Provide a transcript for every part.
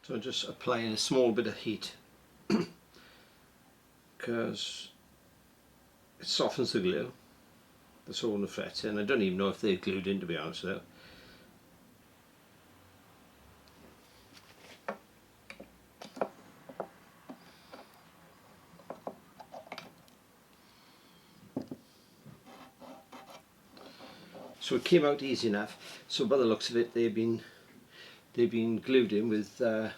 So I'm just applying a small bit of heat because it softens the glue that's all on the frets, and I don't even know if they're glued in, to be honest with you. So it came out easy enough. So by the looks of it, they've been glued in with I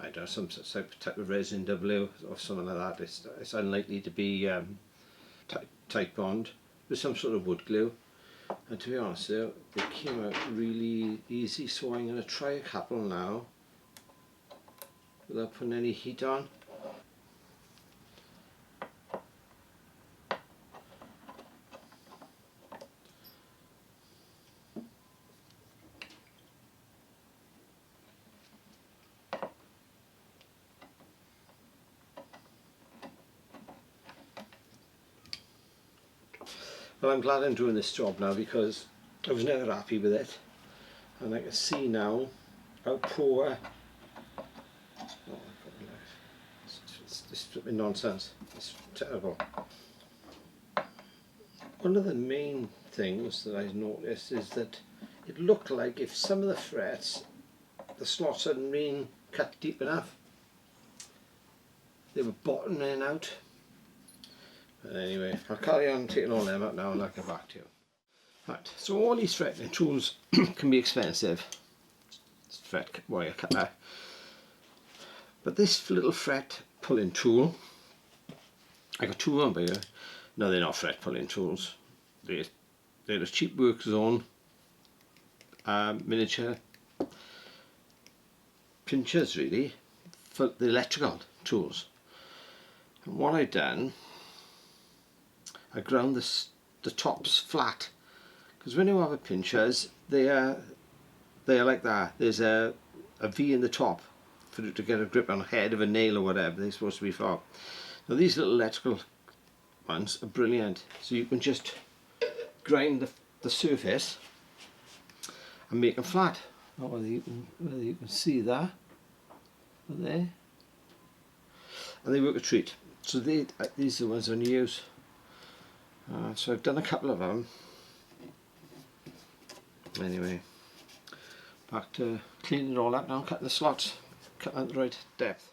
don't know, some type of resin W or something like that. It's unlikely to be tight bond with some sort of wood glue. And to be honest, they came out really easy. So I'm going to try a couple now without putting any heat on. Well, I'm glad I'm doing this job now because I was never happy with it, and I can see now how poor. Oh, it's flipping nonsense. It's terrible. One of the main things that I noticed is that it looked like if some of the frets, the slots hadn't been cut deep enough, they were bottoming out. But anyway, I'll carry on taking all them out now and I'll get back to you. Right, so all these fretting tools can be expensive. It's fret wire cutter. But this little fret pulling tool, I got two on by here. No, they're not fret pulling tools. They're just cheap work zone miniature pinchers, really, for the electrical tools. And what I've done, I ground the tops flat, because when you have a pinchers, they are like that. There's a V in the top for it to get a grip on the head of a nail or whatever they're supposed to be for. Now these little electrical ones are brilliant, so you can just grind the surface and make them flat. Not whether you can see that there, and they work a treat. So these are the ones I'm going to use. So I've done a couple of them. Anyway, back to cleaning it all up now, cutting the slots, cutting at the right depth.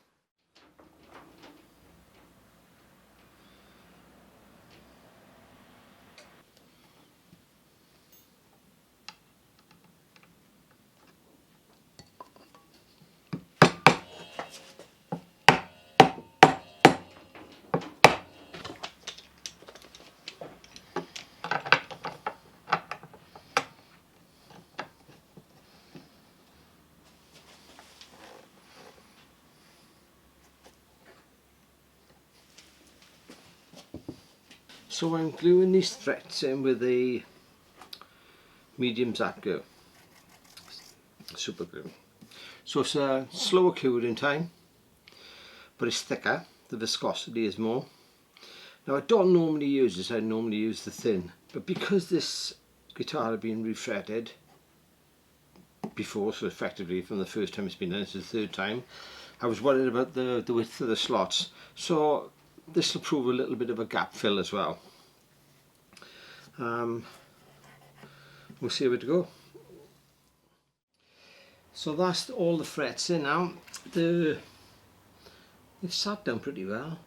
So I'm gluing these frets in with a medium zap glue, super glue. So it's a slower curing time, but it's thicker, the viscosity is more. Now I don't normally use this, I normally use the thin, but because this guitar had been refretted before, so effectively from the first time it's been done, it's the third time, I was worried about the width of the slots. So this will prove a little bit of a gap fill as well. We'll see where to go. So that's all the frets in now. They've sat down pretty well.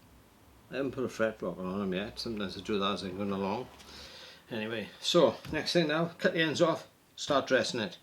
I haven't put a fret block on them yet. Sometimes I do that as I'm going along. Anyway, so next thing now, cut the ends off, start dressing it.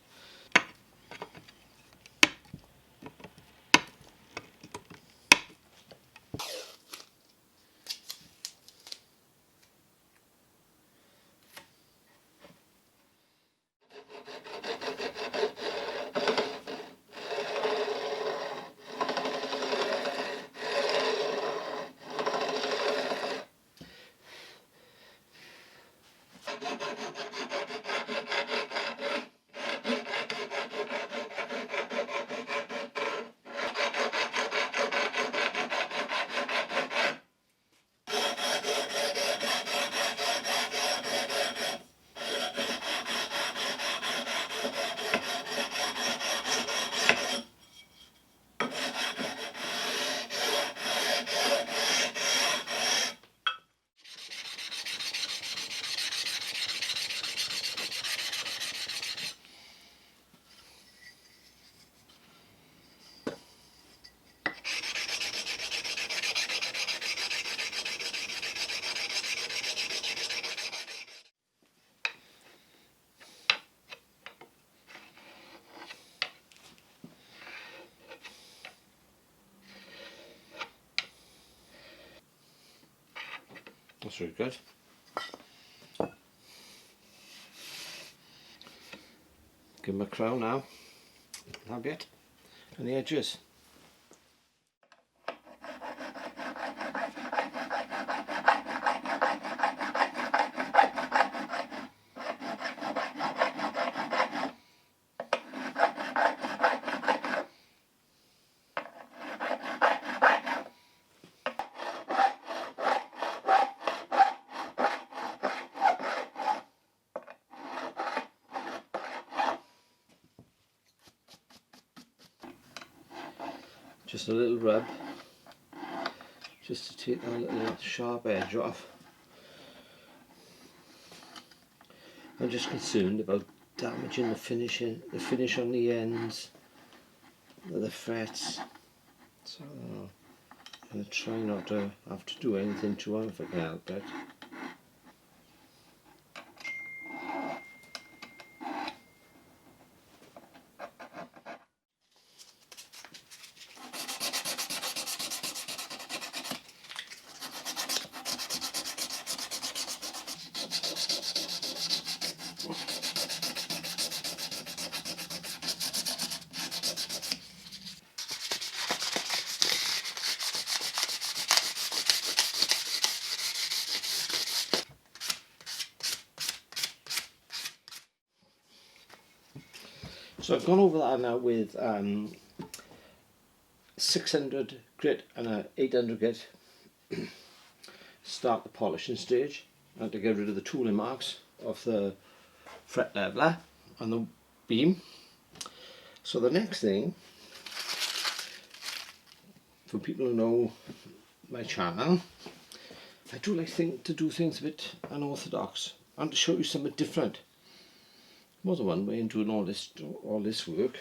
That's really good. Give them a crown now. That'll be it. And the edges. Just a little rub, just to take that little sharp edge off. I'm just concerned about damaging the finish on the ends of the frets. So I'm going to try not to have to do anything to them if I can help it. So I've gone over that now with 600 grit and a 800 grit. Start the polishing stage and to get rid of the tooling marks of the fret leveler and the beam. So the next thing, for people who know my channel, I do like to do things a bit unorthodox and to show you something different. More than one way in doing all this work.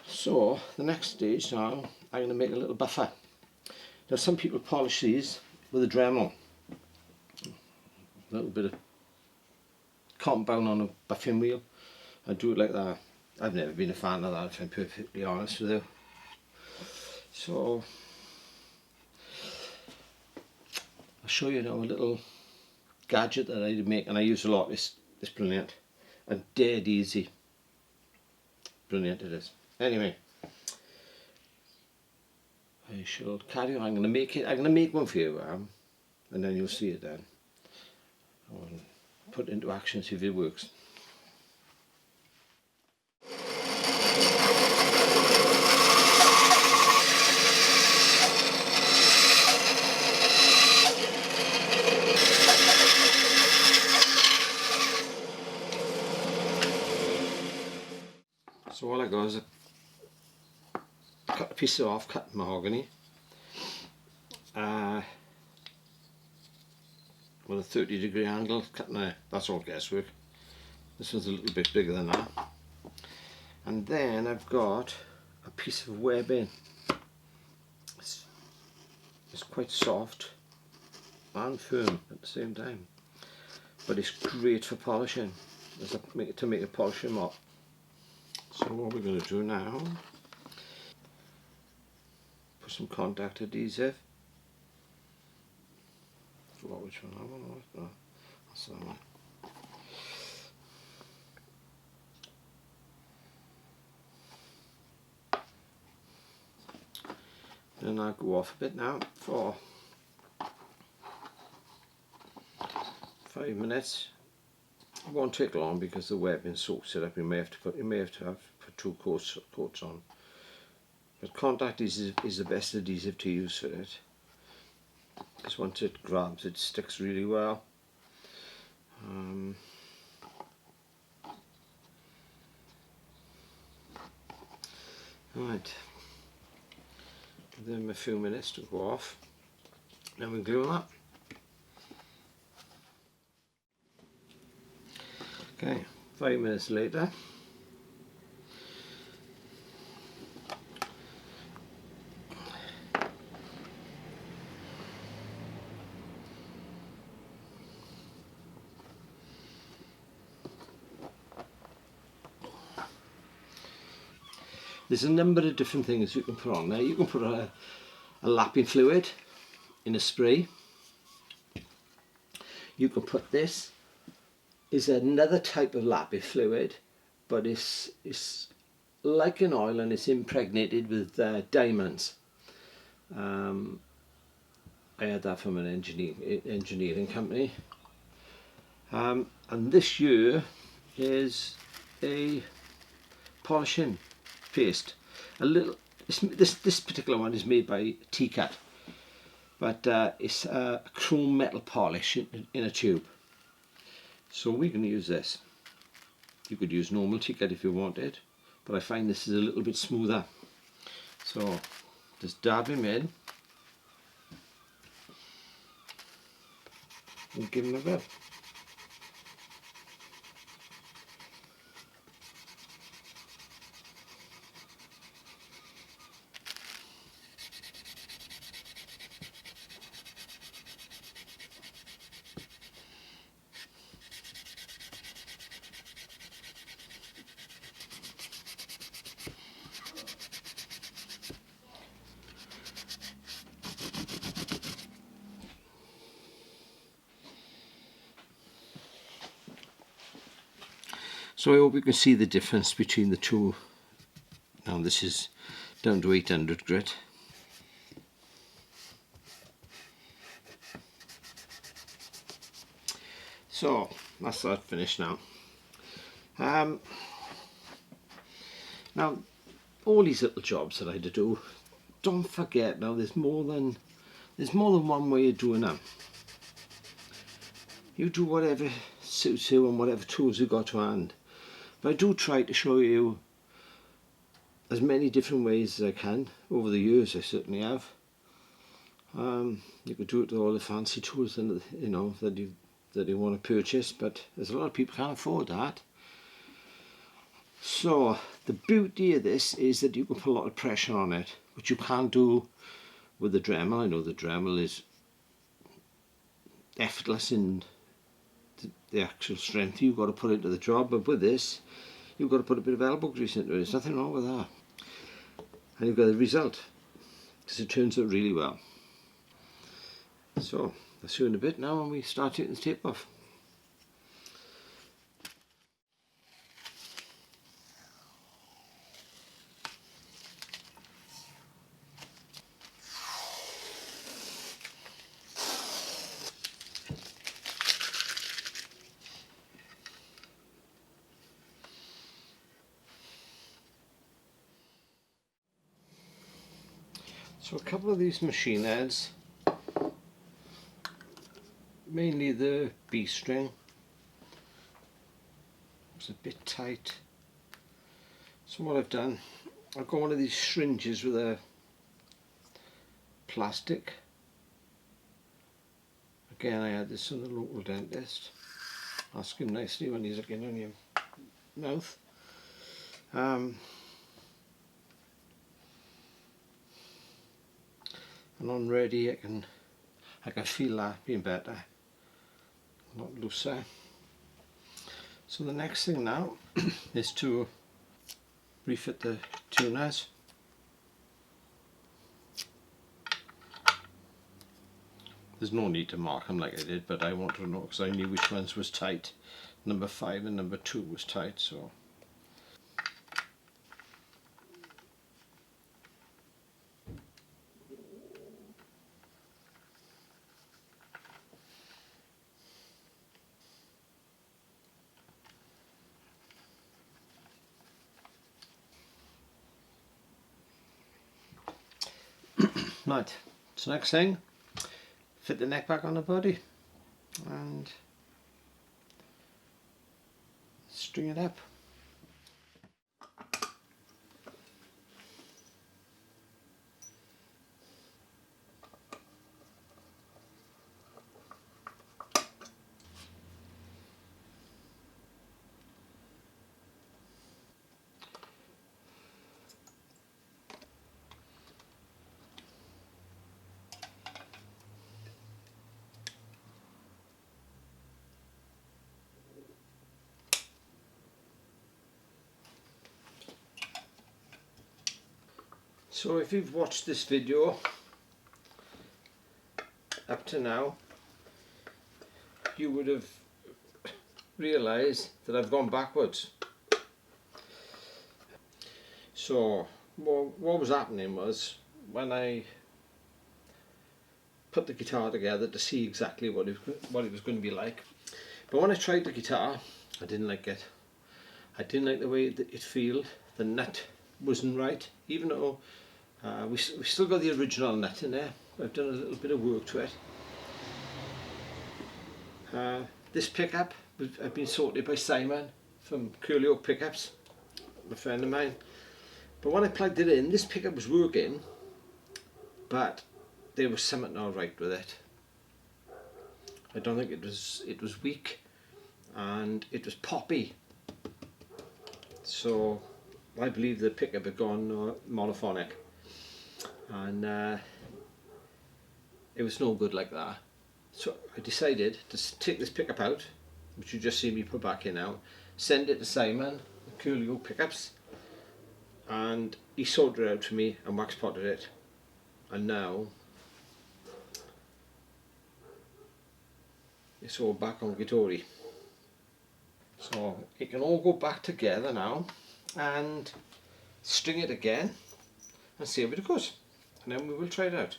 So the next stage now, I'm going to make a little buffer. Now some people polish these with a Dremel. A little bit of compound on a buffing wheel. I do it like that. I've never been a fan of that, if I'm perfectly honest with you. So I'll show you now a little gadget that I make, and I use a lot. It's brilliant and dead easy. Brilliant it is. Anyway, I shall carry on. I'm going to make one for you, and then you'll see it then. I'll put it into action, see if it works. So all I got is cut a piece off cut mahogany with a 30-degree angle, cutting there. That's all guesswork. This one's a little bit bigger than that. And then I've got a piece of webbing. It's quite soft and firm at the same time, but it's great for polishing. To make a polishing mop. So what we're going to do now, put some contact adhesive. I forgot which one I want. No, that's that one. Then I'll go off a bit now for 5 minutes. It won't take long because the webbing soaks it up. You may have to put 2 coats on. But contact adhesive is the best adhesive to use for it, because once it grabs, it sticks really well. Right, give them a few minutes to go off. Then we glue them up. Okay, 5 minutes later. There's a number of different things you can put on there. You can put a lapping fluid in a spray, You can put this is another type of lapis fluid, but it's like an oil and it's impregnated with diamonds. I had that from an engineering company. And this year is a polishing paste. This particular one is made by T-Cut, but it's a chrome metal polish in a tube. So we're going to use this. You could use normal T-Cut if you wanted, but I find this is a little bit smoother. So just dab him in and give him a rub. So I hope you can see the difference between the two. Now this is down to 800 grit. So that's that finished now. Now all these little jobs that I had to do, don't forget now there's more than one way of doing them. You do whatever suits you and whatever tools you got to hand. But I do try to show you as many different ways as I can. Over the years I certainly have. You could do it with all the fancy tools and that you want to purchase, but there's a lot of people who can't afford that. So the beauty of this is that you can put a lot of pressure on it, which you can't do with the Dremel. I know the Dremel is effortless in the actual strength you've got to put into the job, but with this you've got to put a bit of elbow grease into it. There's nothing wrong with that, and you've got the result because it turns out really well. So I'll see you in a bit now when we start taking the tape off. So a couple of these machine heads, mainly the B string, it's a bit tight. So what I've done, I've got one of these syringes with a plastic. Again, I had this from the local dentist. Ask him nicely when he's looking on your mouth. And on ready, I can feel that being better, a lot looser. So the next thing now is to refit the tuners. There's no need to mark them like I did, but I wanted to know because I knew which ones was tight. Number 5 and number 2 was tight, so. Right, so next thing, fit the neck back on the body and string it up. So if you've watched this video up to now, you would have realised that I've gone backwards. So what was happening was, when I put the guitar together to see exactly what it was going to be like, but when I tried the guitar, I didn't like it. I didn't like the way that it felt. The nut wasn't right, even though we still got the original nut in there. I've done a little bit of work to it. This pickup had been sorted by Simon from Curly Oak Pickups, a friend of mine. But when I plugged it in, this pickup was working, but there was something not right with it. I don't think it was weak, and it was poppy. So I believe the pickup had gone monophonic, and it was no good like that. So I decided to take this pickup out, which you just see me put back in now, send it to Simon, the Curly Oak Pickups, and he sorted it out for me and wax potted it. And now it's all back on Gitori. So it can all go back together now and string it again and see how it goes, and then we will try it out.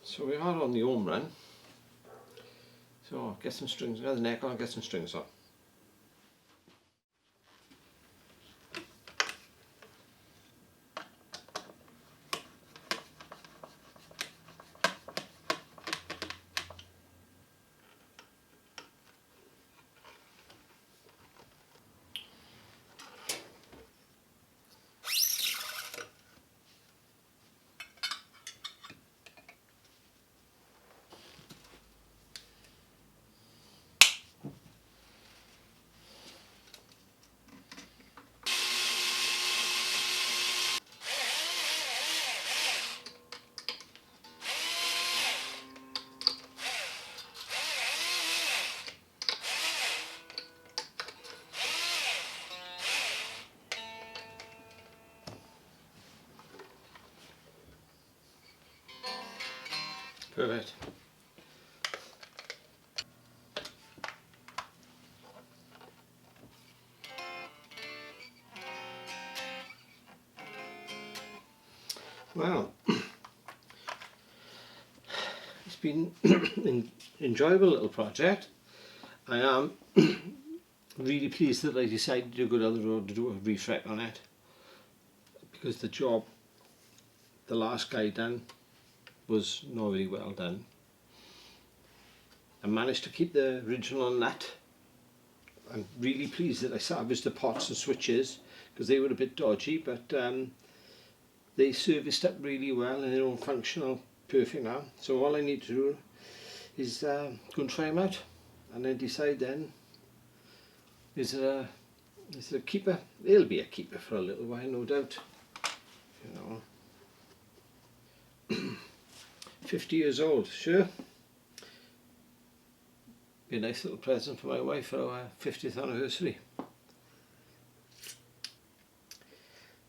So we are on the home run. So get some strings, get the neck on, get some strings on. Perfect. Well, it's been an enjoyable little project. I am really pleased that I decided to go down the road to do a refret on it, because the job the last guy done was not very well done. I managed to keep the original nut. I'm really pleased that I salvaged the pots and switches, because they were a bit dodgy, but they serviced up really well and they're all functional perfect now. So all I need to do is go and try them out, and then decide then, is it a keeper? It'll be a keeper for a little while, no doubt. You know, 50 years old, sure. Be a nice little present for my wife for our 50th anniversary.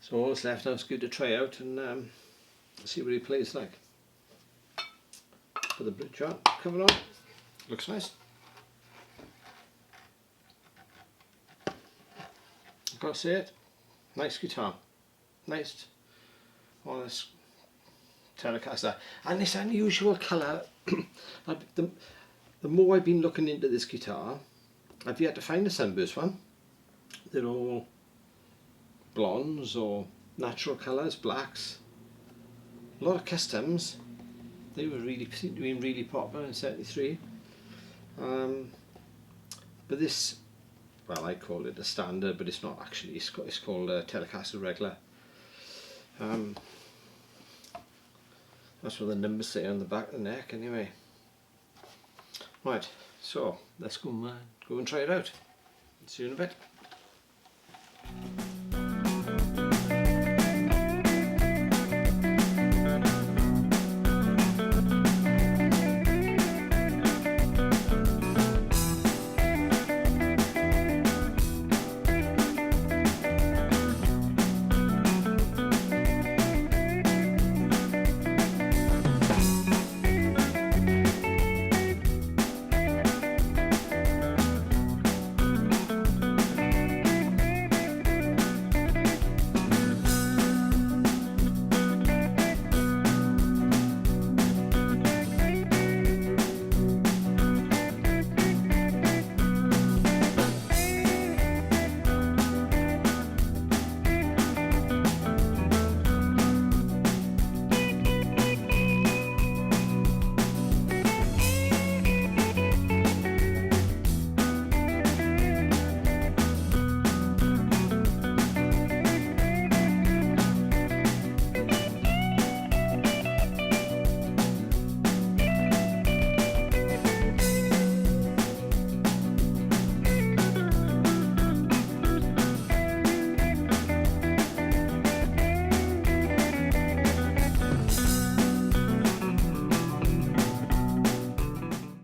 So all that's left now is good to try out and see what he plays like. Put the bridge on, cover on, looks nice. I've got to say it, nice guitar, nice, honest Telecaster, and this unusual colour. The more I've been looking into this guitar, I've yet to find a sunburst one. They're all blondes or natural colours, blacks, a lot of customs. They were seem to be really popular in '73. But this, well, I call it a standard, but it's not actually. It's called a Telecaster regular. That's what the numbers say on the back of the neck, anyway. Right, so let's go and try it out. See you in a bit.